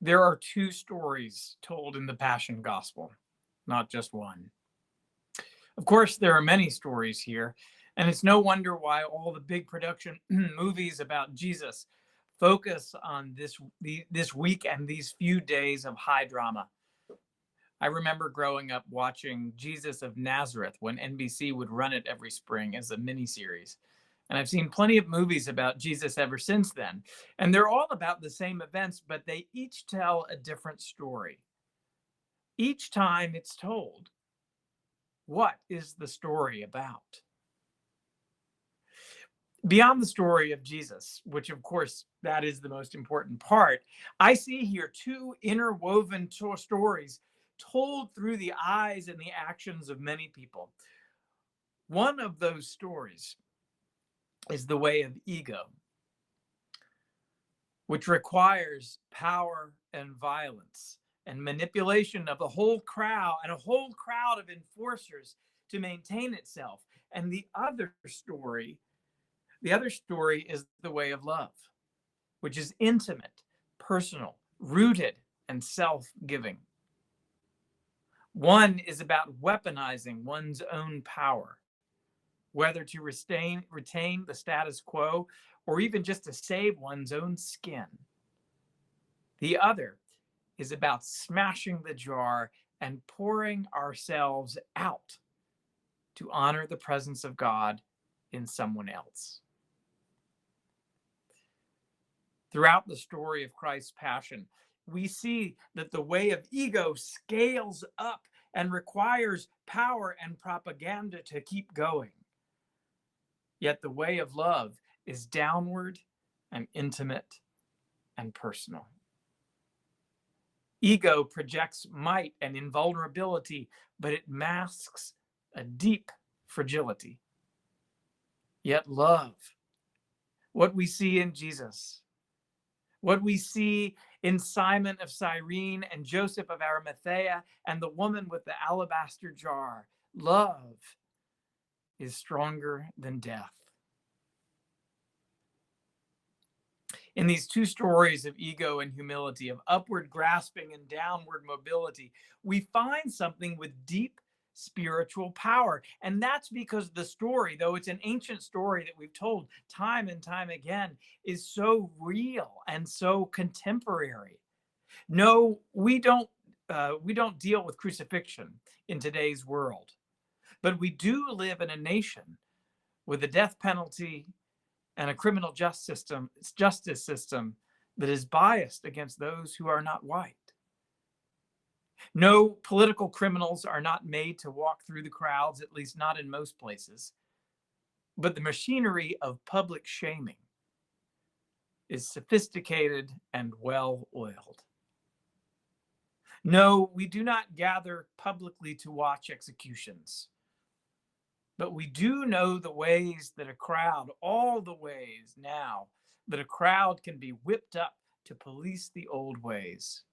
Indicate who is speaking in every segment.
Speaker 1: There are two stories told in the Passion Gospel, not just one. Of course, there are many stories here, and it's no wonder why all the big production movies about Jesus focus on this week and these few days of high drama. I remember growing up watching Jesus of Nazareth when NBC would run it every spring as a miniseries. And I've seen plenty of movies about Jesus ever since then. And they're all about the same events, but they each tell a different story. Each time it's told, what is the story about? Beyond the story of Jesus, which of course that is the most important part, I see here two interwoven stories told through the eyes and the actions of many people. One of those stories is the way of ego, which requires power and violence and manipulation of the whole crowd and a whole crowd of enforcers to maintain itself. And the other story is the way of love, which is intimate, personal, rooted, and self-giving. One is about weaponizing one's own power, whether to retain the status quo or even just to save one's own skin. The other is about smashing the jar and pouring ourselves out to honor the presence of God in someone else. Throughout the story of Christ's passion, we see that the way of ego scales up and requires power and propaganda to keep going. Yet the way of love is downward and intimate and personal. Ego projects might and invulnerability, but it masks a deep fragility. Yet love, what we see in Jesus, what we see in Simon of Cyrene and Joseph of Arimathea and the woman with the alabaster jar, love is stronger than death. In these two stories of ego and humility, of upward grasping and downward mobility, we find something with deep spiritual power. And that's because the story, though it's an ancient story that we've told time and time again, is so real and so contemporary. No, we don't deal with crucifixion in today's world, but we do live in a nation with a death penalty and a criminal justice system that is biased against those who are not white. No, political criminals are not made to walk through the crowds, at least not in most places. But the machinery of public shaming is sophisticated and well-oiled. No, we do not gather publicly to watch executions. But we do know the ways that a crowd, all the ways now that a crowd can be whipped up to police the old ways.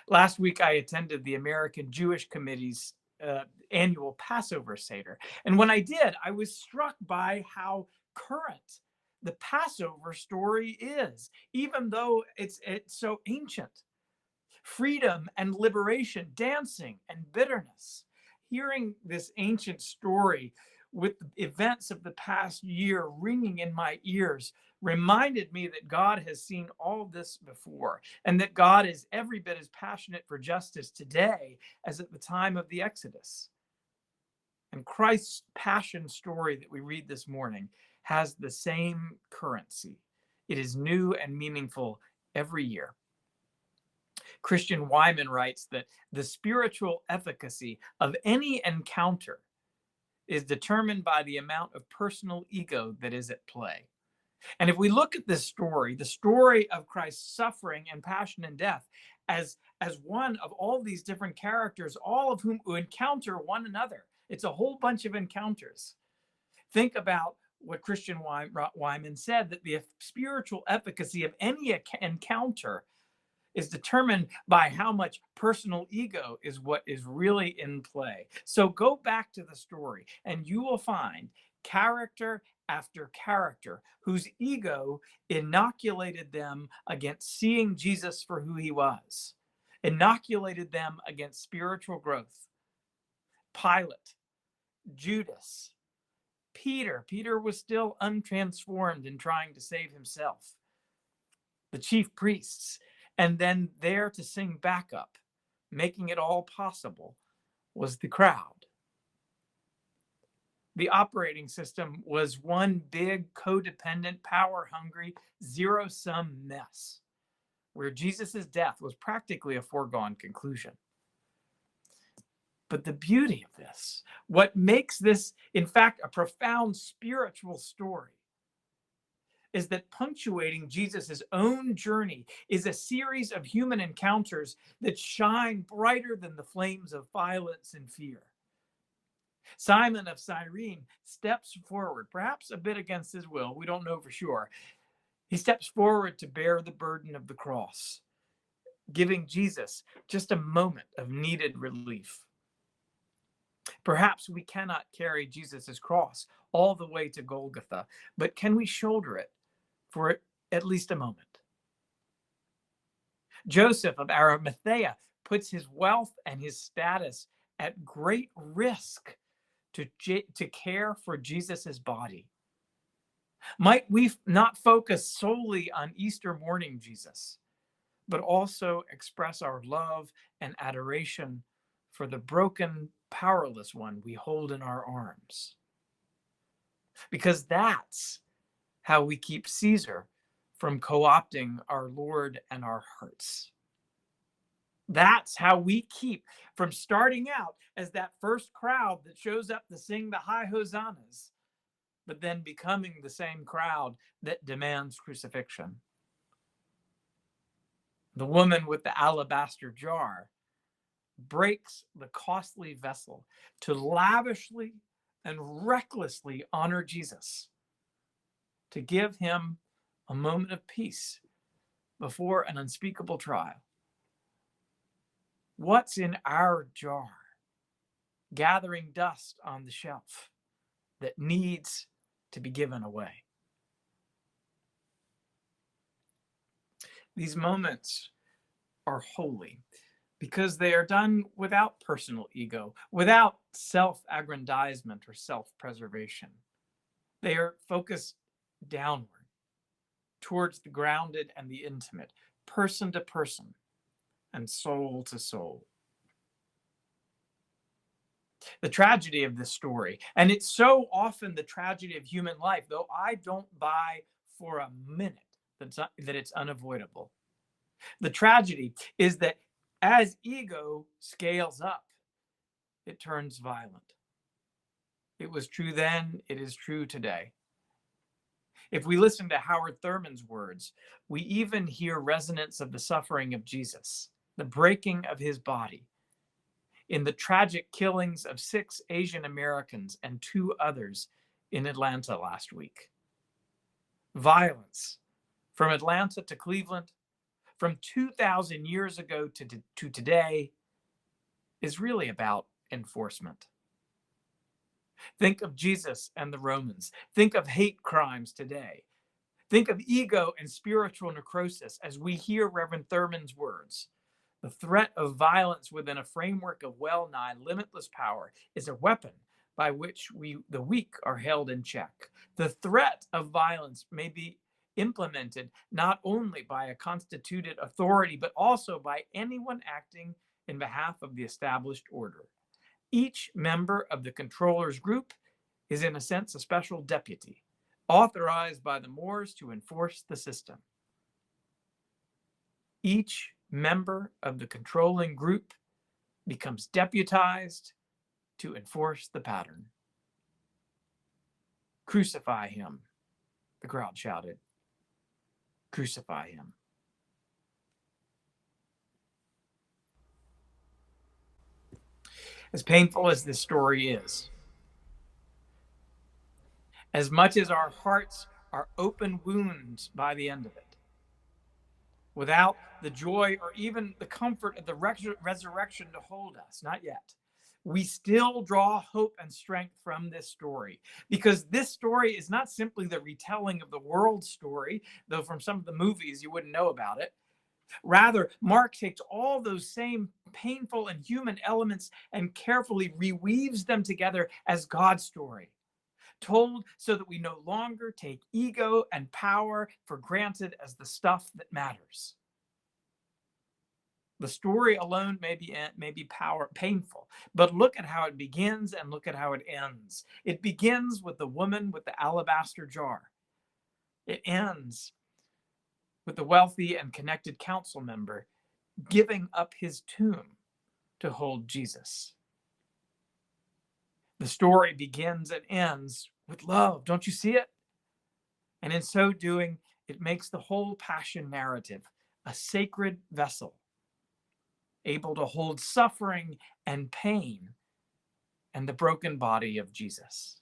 Speaker 1: Last week, I attended the American Jewish Committee's annual Passover Seder. And when I did, I was struck by how current the Passover story is, even though it's so ancient. Freedom and liberation, dancing and bitterness. Hearing this ancient story with the events of the past year ringing in my ears reminded me that God has seen all this before, and that God is every bit as passionate for justice today as at the time of the Exodus. And Christ's passion story that we read this morning has the same currency. It is new and meaningful every year. Christian Wyman writes that the spiritual efficacy of any encounter is determined by the amount of personal ego that is at play. And if we look at this story, the story of Christ's suffering and passion and death, as one of all these different characters, all of whom encounter one another, it's a whole bunch of encounters. Think about what Christian Wyman said, that the spiritual efficacy of any encounter is determined by how much personal ego is what is really in play. So go back to the story and you will find character after character, whose ego inoculated them against seeing Jesus for who he was, inoculated them against spiritual growth. Pilate, Judas, Peter. Peter was still untransformed and trying to save himself. The chief priests, and then there to sing backup, making it all possible, was the crowd. The operating system was one big, codependent, power-hungry, zero-sum mess, where Jesus' death was practically a foregone conclusion. But the beauty of this, what makes this, in fact, a profound spiritual story, is that punctuating Jesus' own journey is a series of human encounters that shine brighter than the flames of violence and fear. Simon of Cyrene steps forward, perhaps a bit against his will, we don't know for sure. He steps forward to bear the burden of the cross, giving Jesus just a moment of needed relief. Perhaps we cannot carry Jesus' cross all the way to Golgotha, but can we shoulder it for at least a moment? Joseph of Arimathea puts his wealth and his status at great risk to care for Jesus' body. Might we not focus solely on Easter morning Jesus, but also express our love and adoration for the broken, powerless one we hold in our arms? Because that's how we keep Caesar from co-opting our Lord and our hearts. That's how we keep from starting out as that first crowd that shows up to sing the high hosannas, but then becoming the same crowd that demands crucifixion. The woman with the alabaster jar breaks the costly vessel to lavishly and recklessly honor Jesus, to give him a moment of peace before an unspeakable trial. What's in our jar, gathering dust on the shelf, that needs to be given away? These moments are holy because they are done without personal ego, without self-aggrandizement or self-preservation. They are focused downward, towards the grounded and the intimate, person to person and soul to soul. The tragedy of this story, and it's so often the tragedy of human life, though I don't buy for a minute that it's unavoidable. The tragedy is that as ego scales up, it turns violent. It was true then, it is true today. If we listen to Howard Thurman's words, we even hear resonance of the suffering of Jesus, the breaking of his body, in the tragic killings of 6 Asian Americans and 2 others in Atlanta last week. Violence from Atlanta to Cleveland, from 2,000 years ago to today, is really about enforcement. Think of Jesus and the Romans. Think of hate crimes today. Think of ego and spiritual necrosis as we hear Reverend Thurman's words. The threat of violence within a framework of well-nigh limitless power is a weapon by which the weak are held in check. The threat of violence may be implemented not only by a constituted authority, but also by anyone acting in behalf of the established order. Each member of the controller's group is, in a sense, a special deputy, authorized by the Moors to enforce the system. Each member of the controlling group becomes deputized to enforce the pattern. Crucify him, the crowd shouted. Crucify him. As painful as this story is, as much as our hearts are open wounds by the end of it, without the joy or even the comfort of the resurrection to hold us, not yet, we still draw hope and strength from this story, because this story is not simply the retelling of the world story, though from some of the movies you wouldn't know about it. Rather, Mark takes all those same painful and human elements and carefully reweaves them together as God's story, told so that we no longer take ego and power for granted as the stuff that matters. The story alone may be painful, but look at how it begins and look at how it ends. It begins with the woman with the alabaster jar. It ends with the wealthy and connected council member giving up his tomb to hold Jesus. The story begins and ends with love. Don't you see it? And in so doing, it makes the whole passion narrative a sacred vessel, able to hold suffering and pain and the broken body of Jesus.